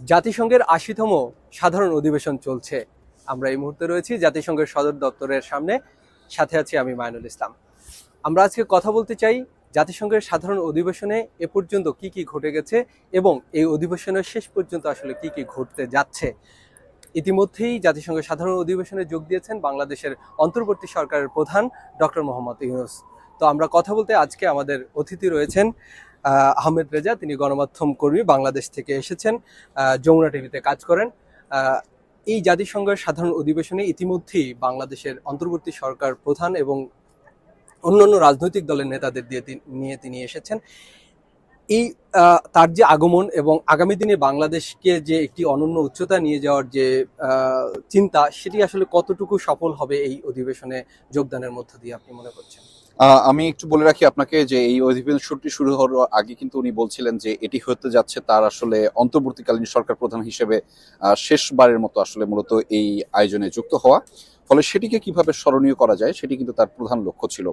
জাতিসংঘের ৮০তম সাধারণ অধিবেশন চলছে। আমরা এই মুহূর্তে রয়েছি জাতিসংঘের সদর দপ্তরের সামনে। সাথে আছি আমি মাইনুল ইসলাম। আমরা আজকে কথা বলতে চাই জাতিসংঘের সাধারণ অধিবেশনে এ পর্যন্ত কি কি ঘটে গেছে এবং এই অধিবেশনের শেষ পর্যন্ত আসলে কি কি ঘটতে যাচ্ছে। ইতিমধ্যেই জাতিসংঘের সাধারণ অধিবেশনে যোগ দিয়েছেন বাংলাদেশের অন্তর্বর্তী সরকারের প্রধান ডক্টর মোহাম্মদ ইউনূস। তো আমরা কথা বলতে আজকে আমাদের অতিথি রয়েছেন আহমেদ রেজা। তিনি গণমাধ্যম কর্মী, বাংলাদেশ থেকে এসেছেন, যমুনা টিভিতে কাজ করেন। এই জাতিসংঘের সাধারণ অধিবেশনে ইতিমধ্যেই বাংলাদেশের অন্তর্বর্তী সরকার প্রধান এবং অন্যান্য রাজনৈতিক দলের নেতাদের নিয়ে তিনি এসেছেন। এই তার যে আগমন এবং আগামী দিনে বাংলাদেশকে যে একটি অনন্য উচ্চতা নিয়ে যাওয়ার যে চিন্তা, সেটি আসলে কতটুকু সফল হবে এই অধিবেশনে যোগদানের মধ্য দিয়ে আপনি মনে করছেন? আমি একটু বলে রাখি আপনাকে যে এই অধিবেশনটি শুরু হওয়ার আগে কিন্তু উনি বলছিলেন যে এটি হতে যাচ্ছে তার আসলে অন্তর্বর্তীকালীন সরকার প্রধান হিসেবে শেষবারের মতো আসলে মূলত এই আয়োজনে যুক্ত হওয়া। ফলে সেটিকে কিভাবে স্মরণীয় করা যায় সেটি কিন্তু তার প্রধান লক্ষ্য ছিল।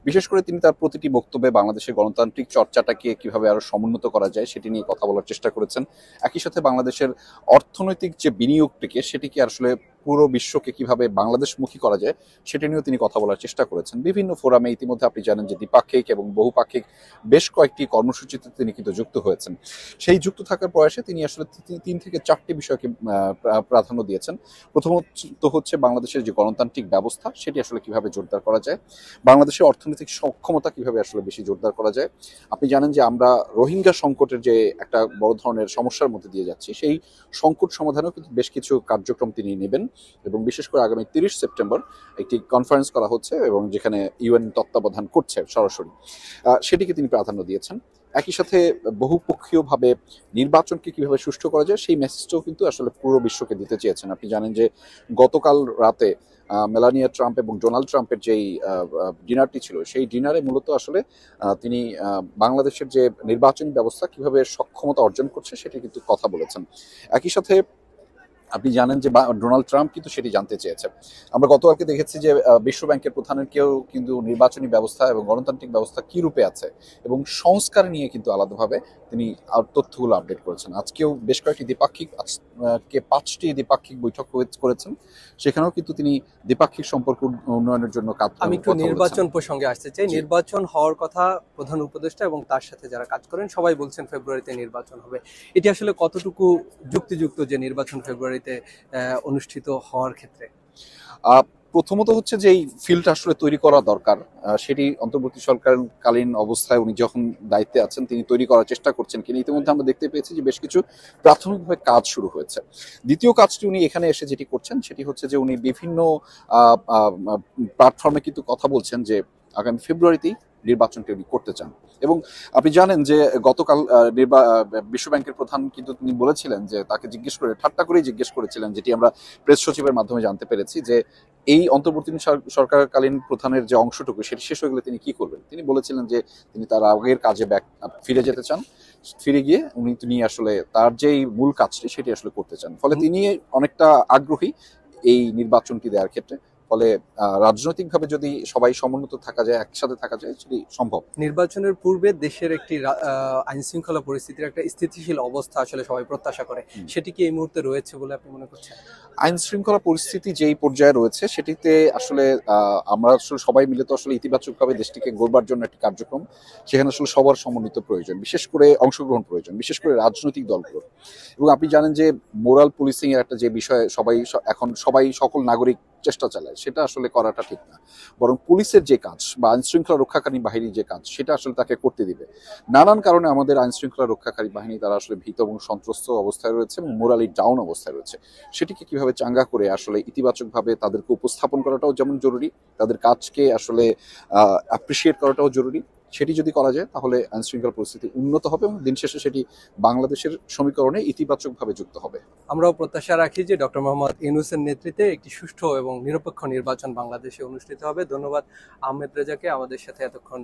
বিশেষ করে তিনি তার প্রতিটি বক্তব্যে বাংলাদেশের গণতান্ত্রিক চর্চাটাকে কিভাবে আরো সমুন্নত করা যায় সেটি নিয়ে কথা বলার চেষ্টা করেছেন। একই সাথে বাংলাদেশের অর্থনৈতিক যে বিনিয়োগটিকে সেটিকে আসলে পুরো বিশ্বকে কিভাবে বাংলাদেশমুখী করা যায় সেটি নিয়েও তিনি কথা বলার চেষ্টা করেছেন। বিভিন্ন ফোরামে ইতিমধ্যে আপনি জানেন যে দ্বিপাক্ষিক এবং বহুপাক্ষিক বেশ কয়েকটি কর্মসূচিতে তিনি কিন্তু যুক্ত হয়েছেন। সেই যুক্ত থাকার প্রয়াসে তিনি আসলে ৩ থেকে ৪টি বিষয়কে প্রাধান্য দিয়েছেন। প্রথমত হচ্ছে বাংলাদেশের যে গণতান্ত্রিক ব্যবস্থা সেটি আসলে কিভাবে জোরদার করা যায়, বাংলাদেশের অর্থনৈতিক সক্ষমতা কিভাবে আসলে বেশি জোরদার করা যায়। আপনি জানেন যে আমরা রোহিঙ্গা সংকটের যে একটা বড় ধরনের সমস্যার মধ্যে দিয়ে যাচ্ছি, সেই সংকট সমাধানেও কিন্তু বেশ কিছু কার্যক্রম তিনি নেবেন এবং বিশেষ করে আগামী ৩০ সেপ্টেম্বর একটি কনফারেন্স করা হচ্ছে এবং যেখানে ইউএন তত্ত্বাবধান করছে সরাসরি, সেটিকে তিনি প্রাধান্য দিয়েছেন। একই সাথে বহুপক্ষীয়ভাবে নির্বাচনকে কিভাবে সুষ্ঠু করা যায় সেই মেসেজটাও কিন্তু আসলে পুরো বিশ্বকে দিতে চেয়েছেন। আপনি জানেন যে গতকাল রাতে মেলানিয়া ট্রাম্প এবং ডোনাল্ড ট্রাম্পের যেই ডিনারটি ছিল সেই ডিনারে মূলত আসলে তিনি বাংলাদেশের যে নির্বাচনী ব্যবস্থা কিভাবে সক্ষমতা অর্জন করছে সেটি কিন্তু কথা বলেছেন। একই সাথে আপনি জানেন যে ডোনাল্ড ট্রাম্প কিন্তু সেটি জানতে চেয়েছে। আমরা গতকালকে দেখেছি যে বিশ্ব ব্যাংকের প্রধানেরকেও কিন্তু নির্বাচনী ব্যবস্থা এবং গণতান্ত্রিক ব্যবস্থা কি রূপে আছে এবং সংস্কার নিয়ে কিন্তু আলাদাভাবে তিনি তথ্যগুলো আপডেট করেছেন। আজকেও বেশ কয়েকটি দ্বিপাক্ষিক 5টি দ্বিপাক্ষিক বৈঠক করেছেন। সেখানেও কিন্তু তিনি দ্বিপাক্ষিক সম্পর্ক উন্নয়নের জন্য কাজ। আমি একটু নির্বাচন প্রসঙ্গে আসতে চাই। নির্বাচন হওয়ার কথা প্রধান উপদেষ্টা এবং তার সাথে যারা কাজ করেন সবাই বলছেন ফেব্রুয়ারিতে নির্বাচন হবে। এটি আসলে কতটুকু যুক্তিযুক্ত যে নির্বাচন ফেব্রুয়ারিতে অনুষ্ঠিত হওয়ার ক্ষেত্রে? প্রথমত হচ্ছে যে এই ফিল্ডটা আসলে তৈরি করা দরকার, সেটি অন্তর্বর্তী সরকারকালীন অবস্থায় উনি যখন দায়িত্বে আছেন তিনি তৈরি করার চেষ্টা করছেন। কিন্তু ইতিমধ্যে আমরা দেখতে পেয়েছি যে বেশ কিছু প্রাথমিকভাবে কাজ শুরু হয়েছে। দ্বিতীয় কাজটি উনি এখানে এসে যেটি করছেন সেটি হচ্ছে যে উনি বিভিন্ন প্ল্যাটফর্মে কিন্তু কথা বলছেন যে আগামী ফেব্রুয়ারিতেই নির্বাচনটি উনি করতে চান। এবং আপনি জানেন যে গতকাল বিশ্বব্যাংকের প্রধান কিন্তু তিনি বলেছিলেন যে তাকে জিজ্ঞেস করে ঠাট্টা করেই জিজ্ঞেস করেছিলেন, যেটি আমরা প্রেস সচিবের মাধ্যমে জানতে পেরেছি, যে এই অন্তর্বর্তী সরকারকালীন প্রধানের যে অংশটুকু সেটি শেষ হয়ে গেলে তিনি কি করবেন। তিনি বলেছিলেন যে তিনি তার আগের কাজে ফিরে যেতে চান, ফিরে গিয়ে তিনি আসলে তার যেই মূল কাজটি সেটি আসলে করতে চান। ফলে তিনি অনেকটা আগ্রহী এই নির্বাচনটি দেওয়ার ক্ষেত্রে। ফলে রাজনৈতিকভাবে যদি সবাই সমন্বিত থাকা যায়, একসাথে থাকা যায়, সেটি সম্ভব। নির্বাচনের পূর্বে দেশের একটি আইন শৃঙ্খলা পরিস্থিতির একটা স্থিতিশীল অবস্থা আসলে সবাই প্রত্যাশা করে, সেটি কি এই মুহূর্তে রয়েছে বলে আপনি মনে করছেন? আইন শৃঙ্খলা পরিস্থিতি যেই পর্যায়ে রয়েছে সেটিতে আসলে আমরা আসলে সবাই মিলে তো আসলে ইতিবাচকভাবে দেশটিকে গড়বার জন্য একটি কার্যক্রম, সেখানে আসলে সবার সমন্বিত প্রয়োজন, বিশেষ করে অংশগ্রহণ প্রয়োজন, বিশেষ করে রাজনৈতিক দলগুলো। এবং আপনি জানেন যে মোরাল পুলিশিং এর একটা যে বিষয় এখন সকল নাগরিক চেষ্টা চালায়, সেটা আসলে করাটা ঠিক না। বরং পুলিশের যে কাজ বা আইন শৃঙ্খলা রক্ষাকারী বাহিনীর যে কাজ সেটা আসলে তাকে করতে দিবে। নানান কারণে আমাদের আইন শৃঙ্খলা রক্ষাকারী বাহিনী তারা আসলে ভীত এবং সন্ত্রস্ত অবস্থায় রয়েছে এবং মোরালি ডাউন অবস্থায় রয়েছে। সেটিকে কিভাবে চাঙ্গা করে আসলে ইতিবাচকভাবে তাদেরকে উপস্থাপন করাটাও যেমন জরুরি, তাদের কাজকে আসলে অ্যাপ্রিসিয়েট করাটাও জরুরি। সেটি যদি করা যায় তাহলে আইন শৃঙ্খলা পরিস্থিতি উন্নত হবে এবং দিন শেষে সেটি বাংলাদেশের সমীকরণে ইতিবাচকভাবে যুক্ত হবে। আমরাও প্রত্যাশা রাখি যে ডক্টর মোহাম্মদ ইউনূসের নেতৃত্বে একটি সুষ্ঠু এবং নিরপেক্ষ নির্বাচন বাংলাদেশে অনুষ্ঠিত হবে। ধন্যবাদ আহমেদ রেজাকে আমাদের সাথে এতক্ষণ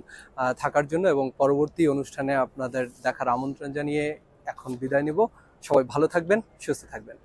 থাকার জন্য, এবং পরবর্তী অনুষ্ঠানে আপনাদের দেখার আমন্ত্রণ জানিয়ে এখন বিদায় নিব। সবাই ভালো থাকবেন, সুস্থ থাকবেন।